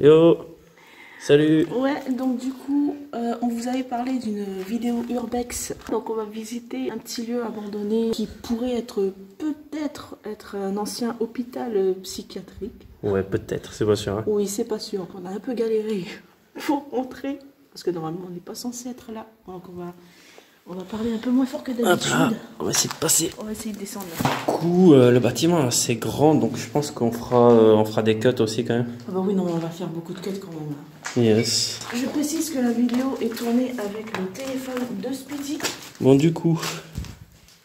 Yo. Salut. Ouais, donc du coup, on vous avait parlé d'une vidéo urbex. Donc on va visiter un petit lieu abandonné qui pourrait être peut-être être un ancien hôpital psychiatrique. Ouais, peut-être, c'est pas sûr. Hein. Oui, c'est pas sûr. On a un peu galéré pour rentrer parce que normalement on n'est pas censé être là. Donc on va parler un peu moins fort que d'habitude. On va essayer de passer. On va essayer de descendre. Du coup, le bâtiment est assez grand, donc je pense qu'on fera des cuts aussi quand même. Ah bah oui, non, on va faire beaucoup de cuts quand même. Yes. Je précise que la vidéo est tournée avec le téléphone de Speedy. Bon, du coup.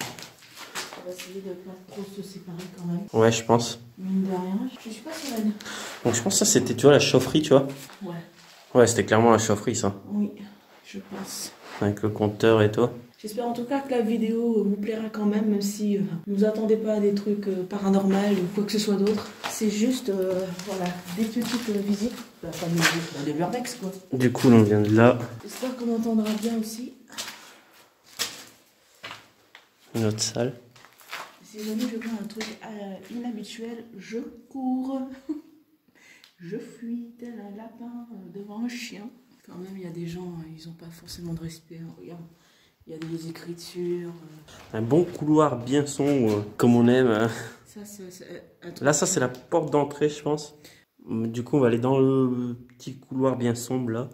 On va essayer de pas trop se séparer quand même. Ouais, je pense. Mine de rien, je suis pas sereine. Donc je pense que ça c'était, tu vois, la chaufferie, tu vois. Ouais. Ouais, c'était clairement la chaufferie, ça. Oui, je pense. Avec le compteur et tout. J'espère en tout cas que la vidéo vous plaira quand même si ne vous attendez pas à des trucs paranormaux ou quoi que ce soit d'autre. C'est juste, voilà, des petites visites. La famille de l'urbex, quoi. Du coup, on vient de là. J'espère qu'on entendra bien aussi. Notre salle. Si jamais je vois un truc inhabituel, je cours. Je fuis tel un lapin devant un chien. Quand même, il y a des gens, ils n'ont pas forcément de respect. Regarde, il y a des écritures. Un bon couloir bien sombre, comme on aime. Ça, Là, ça c'est la porte d'entrée, je pense. Du coup, on va aller dans le petit couloir bien sombre là.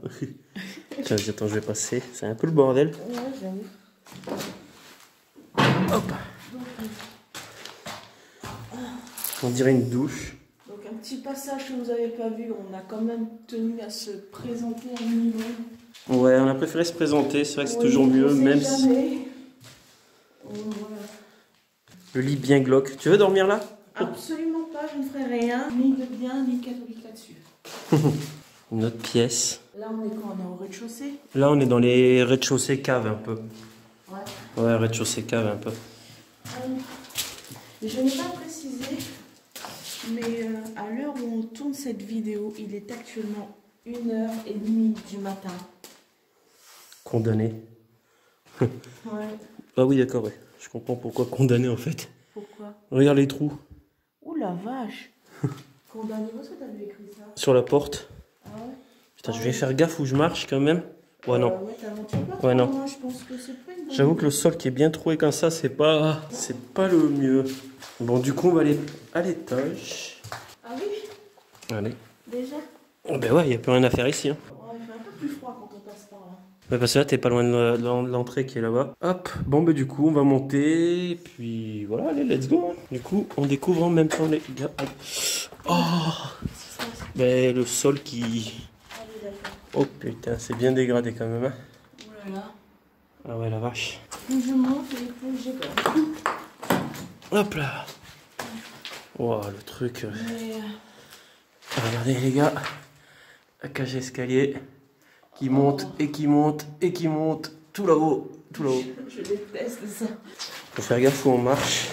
Tiens, attends, je vais passer. C'est un peu le bordel. Ouais, j'avoue. Hop. On dirait une douche. Donc un petit passage que vous n'avez pas vu, on a quand même tenu à se présenter un minimum. Ouais, on a préféré se présenter, c'est vrai que c'est Oui, toujours mieux, même jamais. si... Voilà. Le lit bien glauque. Tu veux dormir là? Absolument pas, je ne ferai rien, ni de bien, ni catholique là-dessus. Une autre pièce. Là, on est quand on est au rez-de-chaussée. Là, on est dans les rez-de-chaussée cave un peu. Ouais. Ouais, rez-de-chaussée cave un peu. Je n'ai pas précisé, mais à l'heure où on tourne cette vidéo, il est actuellement 1h30 du matin. Condamné. Ouais. Ah oui, d'accord, ouais. Je comprends pourquoi condamné en fait. Pourquoi? Regarde les trous. Ouh la vache. Condamné, où est-ce que tu avais écrit ça? Sur la porte. Ah ouais? Putain, je vais faire gaffe où je marche quand même. Ouais, non. Ouais, t'aventures pas trop, Ouais, non. moi, je pense que c'est pas une bonne J'avoue idée. que le sol qui est bien troué comme ça, c'est pas le mieux. Bon, du coup, on va aller à l'étage. Ah oui? Allez. Déjà? Oh, ben ouais, il n'y a plus rien à faire ici. Hein. Ouais, il fait un peu plus froid quand on passe par là. Ouais, parce que là, t'es pas loin de l'entrée qui est là-bas. Hop, bon, bah, du coup, on va monter. Puis voilà, allez, let's go. Du coup, on découvre en même temps les gars. Aïe. Oh, ben, le sol qui. Allez, d'accord. Oh putain, c'est bien dégradé quand même. Hein. Oh là là. Ah ouais, la vache. Plus je monte et plus j'ai peur. Hop là. Wow, le truc. Mais Regardez les gars, la cage escalier qui monte et qui monte et qui monte tout là-haut, tout là-haut. je déteste ça. Faut faire gaffe où on marche.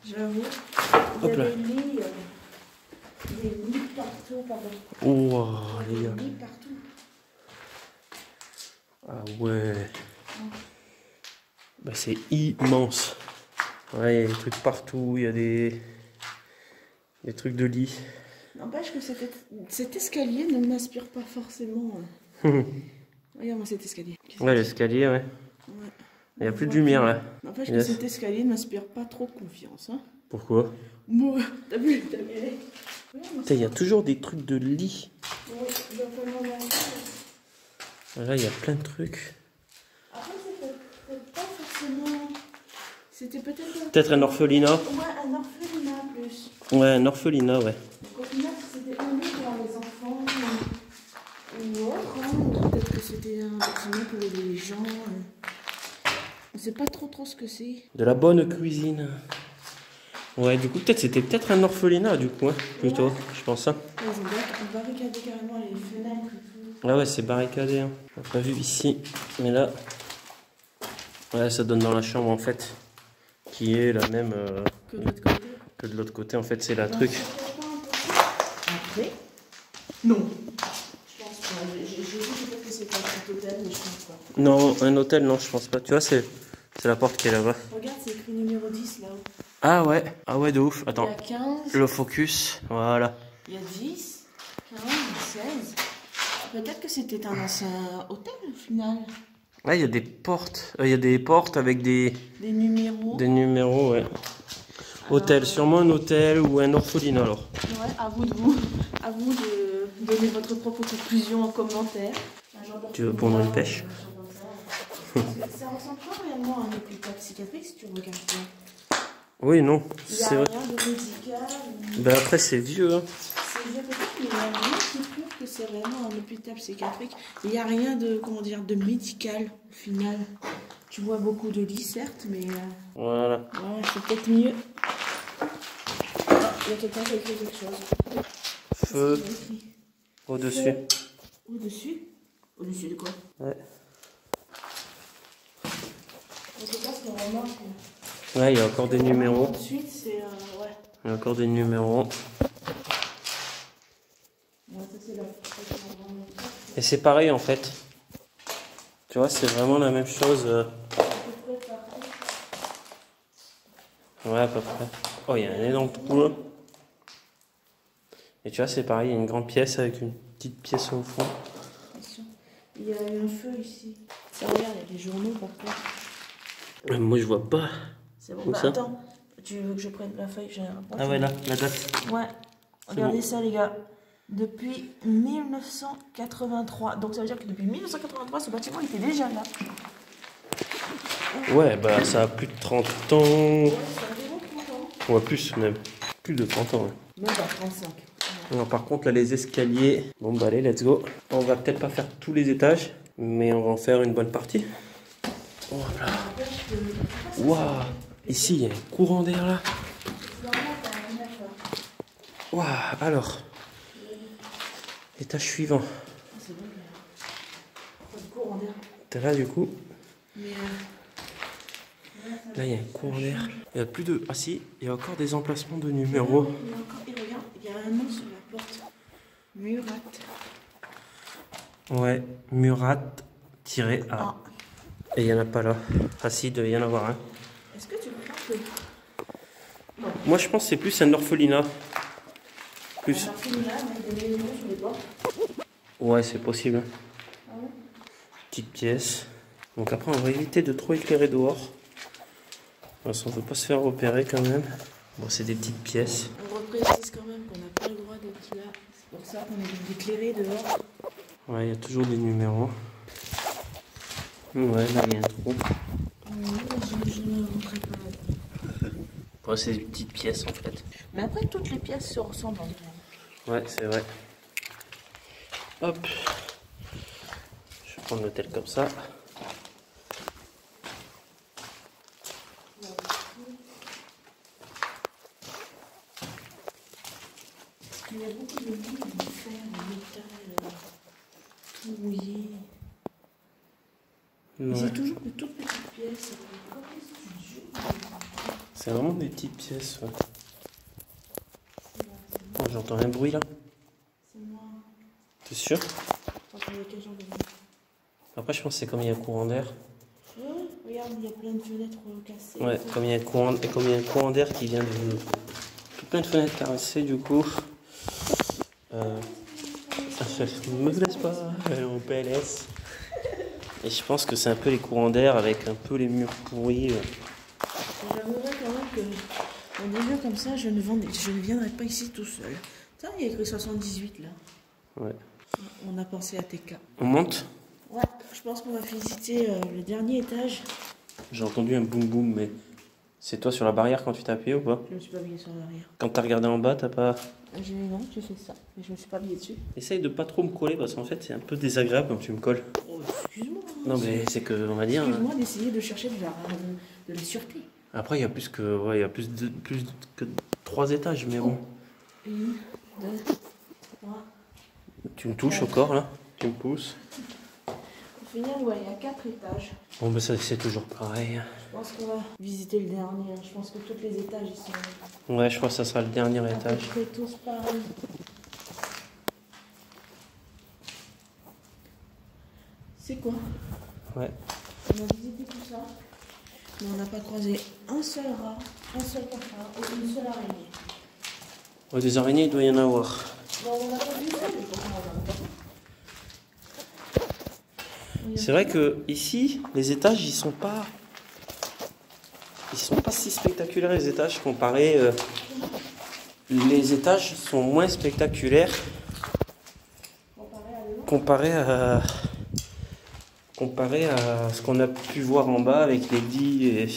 J'avoue. Il y Hop a là. des lits partout, pardon. Wow, les gars. Des lits partout. Ah ouais. Bah, c'est immense. Ouais, il y a des trucs partout, il y a des trucs de lit. N'empêche que cet escalier ne m'inspire pas forcément. Regarde-moi cet escalier. Ouais, l'escalier, ouais. Ouais. Il n'y a plus de lumière là. N'empêche Yes. que cet escalier ne m'inspire pas trop de confiance. Hein. Pourquoi? Moi, t'as vu, t'as vu. Putain, il y a toujours des trucs de lit. Ouais, il va falloir m'arrêter. Là, il y a plein de trucs. Après, c'était peut-être pas forcément. C'était peut-être. Peut-être un orphelinat. Ouais, un orphelinat plus. Ouais, un orphelinat, ouais. Donc au final, c'était un lieu pour les enfants ou autre. Hein. Peut-être que c'était un bâtiment pour aider les gens. On sait pas trop ce que c'est. De la bonne cuisine. Ouais, du coup, c'était peut-être un orphelinat, du coup, hein, plutôt, Ouais. je pense. Hein. Ils ont barricadé carrément les fenêtres et tout. Ah ouais, c'est barricadé. Hein. On n'a pas vu ici, mais là, ouais, ça donne dans la chambre, en fait, qui est la même Que de l'autre côté. que de l'autre côté. En fait, c'est la truc. Après? Non. Je pense pas. J'ai vu peut-être que c'était un petit hôtel, mais je pense pas. Non, un hôtel, non, je pense pas. Tu vois, c'est la porte qui est là-bas. Regarde, c'est écrit numéro 10 là-haut. Ah ouais, de ouf. Attends, Il y a 15. le focus, voilà. Il y a 10, 15, française. Peut-être que c'était un ancien hôtel au final. Ouais, il y a des portes. Il y a des portes avec des numéros. Des numéros, ouais. Hôtel, sûrement un hôtel ou un orphelinat alors. Ouais, à vous de donner votre propre conclusion en commentaire. Tu veux prendre une pêche? Ça ressemble pas réellement à un hôpital psychiatrique si tu regardes bien. Oui, non. Il n'y a rien de médical. Ben après, c'est vieux. Hein. C'est vieux peut-être, mais il n'y a rien qui prouve que c'est vraiment un hôpital psychiatrique. Il n'y a rien de, comment dire, de médical au final. Tu vois beaucoup de lits, certes, mais... Voilà. Ouais, c'est peut-être mieux. Ah, il y a quelqu'un qui a écrit quelque chose. Feu. Au-dessus. Au-dessus? Au-dessus de quoi? Ouais. En tout cas, c'est vraiment... Ouais, il y a encore des numéros. Ensuite, c'est... ouais. Il y a encore des numéros. Ouais, ça, c'est la... Et c'est pareil en fait. Tu vois, c'est vraiment la même chose. Ouais, à peu près. Oh, il y a un énorme trou là. Et tu vois, c'est pareil, il y a une grande pièce avec une petite pièce au fond. Il y a eu un feu ici. Ça regarde, il y a des journaux par contre. Moi, je vois pas. C'est bon, Où bah ça? attends. Tu veux que je prenne la feuille? J'ai un Ah ouais, là, la date. Ouais. Regardez bon. ça, les gars. Depuis 1983. Donc ça veut dire que depuis 1983, ce bâtiment était déjà là. Ouais, bah ça a plus de 30 ans. Ouais, ça a environ 30 ans. Ouais, plus même. Plus de 30 ans. Ouais. Même pas 35. Alors, par contre, là, les escaliers. Bon, bah allez, let's go. On va peut-être pas faire tous les étages, mais on va en faire une bonne partie. Voilà. Waouh! Ici, il y a un courant d'air là. Waouh! Alors. Étage suivant. C'est bon, pas de courant d'air. T'es là, du coup. Mais Là, il y a un courant d'air. Il y a plus de. Ah, si, il y a encore des emplacements de numéros. et regarde, il y a un nom sur la porte. Murat. Ouais, Murat-A. Ah. Et il n'y en a pas là. Ah, si, il devait y en avoir un. Est-ce que tu crois que... Moi, je pense que c'est plus un orphelinat. Plus. Un orphelinat avec des maisons sur les portes? Ouais, c'est possible. Ah ouais? Petite pièce. Donc après, on va éviter de trop éclairer dehors. Parce qu'on ne veut pas se faire repérer quand même. Bon, c'est des petites pièces. On reprécise quand même qu'on n'a pas le droit d'être là. C'est pour ça qu'on est d'éclairer dehors. Ouais, il y a toujours des numéros. Ouais, là, il y a un trou. Je ne montrerai pas. Ouais, c'est des petites pièces en fait. Mais après, toutes les pièces se ressemblent en fait. Ouais, c'est vrai. Hop. Je vais prendre l'hôtel comme ça. Il y a beaucoup de livres, de fer, de métal, tout mouillé. Ouais. C'est toujours de toutes petites pièces. C'est vraiment des petites pièces. Ouais. Oh, j'entends un bruit là. C'est moi. T'es sûr? Après, je pense que c'est comme il y a un courant d'air. Ouais, regarde, il y a plein de fenêtres cassées. Ouais, comme il y a un courant d'air qui vient de... Tout plein de fenêtres cassées du coup. Je me laisse pas au PLS. Et je pense que c'est un peu les courants d'air avec un peu les murs pourris. J'avouerais quand même que dans des lieux comme ça, je ne viendrai pas ici tout seul. Ça, il y a écrit 78 là. Ouais. On a pensé à TK. On monte? Ouais, je pense qu'on va visiter le dernier étage. J'ai entendu un boum boum, mais c'est toi sur la barrière quand tu t'es appuyé ou pas? Je me suis pas habillée sur l'arrière. Quand t'as regardé en bas, t'as pas... Non, j'ai fait ça, mais je me suis pas habillée dessus. Essaye de pas trop me coller parce qu'en fait c'est un peu désagréable quand tu me colles. Oh, excuse-moi. Non mais c'est que, on va dire... Excuse-moi d'essayer de chercher de la sûreté. Après il y a plus que... Ouais, il y a plus que 3 étages, mais bon. 1, 2, 3. Tu me touches au corps là? Tu me pousses? Au final, ouais, il y a 4 étages. Bon ben ça c'est toujours pareil. Je pense qu'on va visiter le dernier. Je pense que tous les étages ils sont Ouais, je crois que ça sera le dernier à peu étage. près tous pareils. C'est quoi? Ouais. On a visité tout ça, mais on n'a pas croisé un seul rat, un seul cafard et une seule araignée. Ouais, des araignées il doit y en avoir. Bon, on n'a pas vu ça, mais pourquoi on C'est vrai que ici, les étages, ils sont pas si spectaculaires les étages comparé. Les étages sont moins spectaculaires comparé à ce qu'on a pu voir en bas avec les lits et.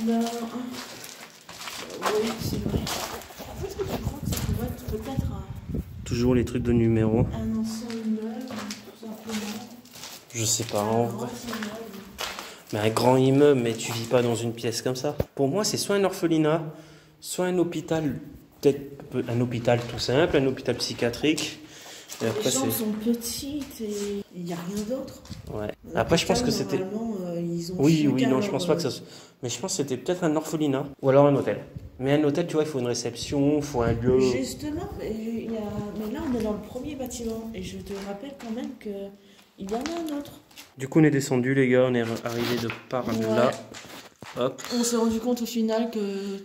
Oui, c'est vrai. En fait, ce que je crois que ça pourrait être peut-être Toujours les trucs de numéros. un ancien immeuble, tout simplement. Je sais pas, en vrai. Mais un grand immeuble, mais tu vis pas dans une pièce comme ça. Pour moi, c'est soit un orphelinat, soit un hôpital, peut-être un hôpital tout simple, un hôpital psychiatrique. Et après, les chambres sont petites et il n'y a rien d'autre. Ouais. Après, je pense que c'était. Oui, non, je pense pas que ça. Mais je pense que c'était peut-être un orphelinat ou alors un hôtel. Mais un hôtel, tu vois, il faut une réception, il faut un lieu. Justement, mais là, on est dans le premier bâtiment et je te rappelle quand même que il y en a un autre. Du coup, on est descendu, les gars, on est arrivé de par là. Hop. On s'est rendu compte au final que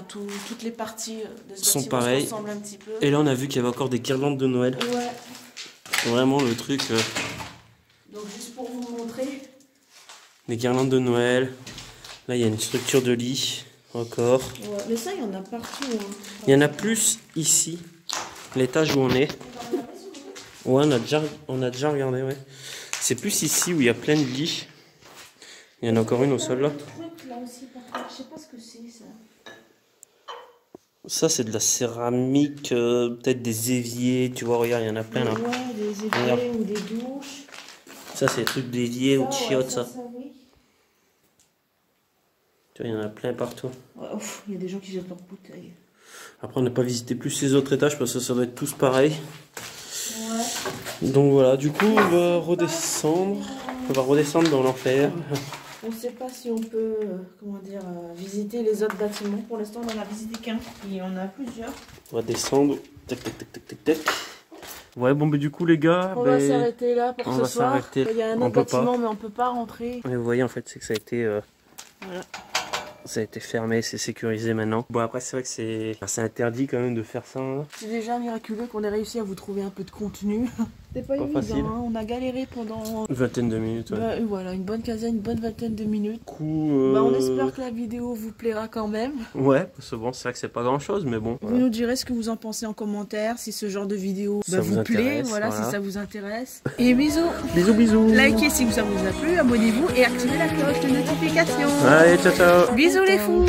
toutes les parties de ce sont bâtiment pareilles. se ressemblent un petit peu. Et là, on a vu qu'il y avait encore des guirlandes de Noël. Ouais. Vraiment le truc. Donc, juste pour vous montrer. Des guirlandes de Noël. Là, il y a une structure de lit. Encore. Ouais, mais ça, il y en a partout. Hein. Il y en a plus ici. L'étage où on est. Ouais, on a déjà regardé, ouais. C'est plus ici où il y a plein de lits. Il y en a encore une au sol là. Je sais pas ce que c'est ça. Ça c'est de la céramique, peut-être des éviers, tu vois, regarde, il y en a plein là. Ouais, des éviers Regarde. ou des douches. Ça c'est des trucs d'évier ou de chiottes, ça. Oui. Tu vois, il y en a plein partout. Ouais, il y a des gens qui jettent leurs bouteilles. Après on n'a pas visité plus les autres étages parce que ça doit être tous pareil. Ouais. Donc voilà, du coup on va redescendre. On va redescendre dans l'enfer. On ne sait pas si on peut, visiter les autres bâtiments. Pour l'instant, on en a visité qu'un. Et on a plusieurs. On va descendre. Tac, tac, tac, tac, tac, tac. Ouais, bon, mais du coup, les gars. On va s'arrêter là pour ce soir. Il y a un autre bâtiment, mais on peut pas rentrer. Mais vous voyez, en fait, c'est que ça a été. Voilà. Ça a été fermé, c'est sécurisé maintenant. Bon, après, c'est vrai que c'est interdit quand même de faire ça. Hein. C'est déjà miraculeux qu'on ait réussi à vous trouver un peu de contenu. C'est pas évident, facile. hein. On a galéré pendant Une vingtaine de minutes. Ouais. Voilà, une bonne vingtaine de minutes. Du coup, on espère que la vidéo vous plaira quand même. Ouais, parce que bon, c'est vrai que c'est pas grand chose, mais bon. Vous nous direz ce que vous en pensez en commentaire, si ce genre de vidéo ça vous plaît, voilà, si ça vous intéresse. Et bisous. Bisous, bisous. Likez si ça vous a plu, abonnez-vous et activez la cloche de notification. Allez, ciao, ciao. Bisous les fous.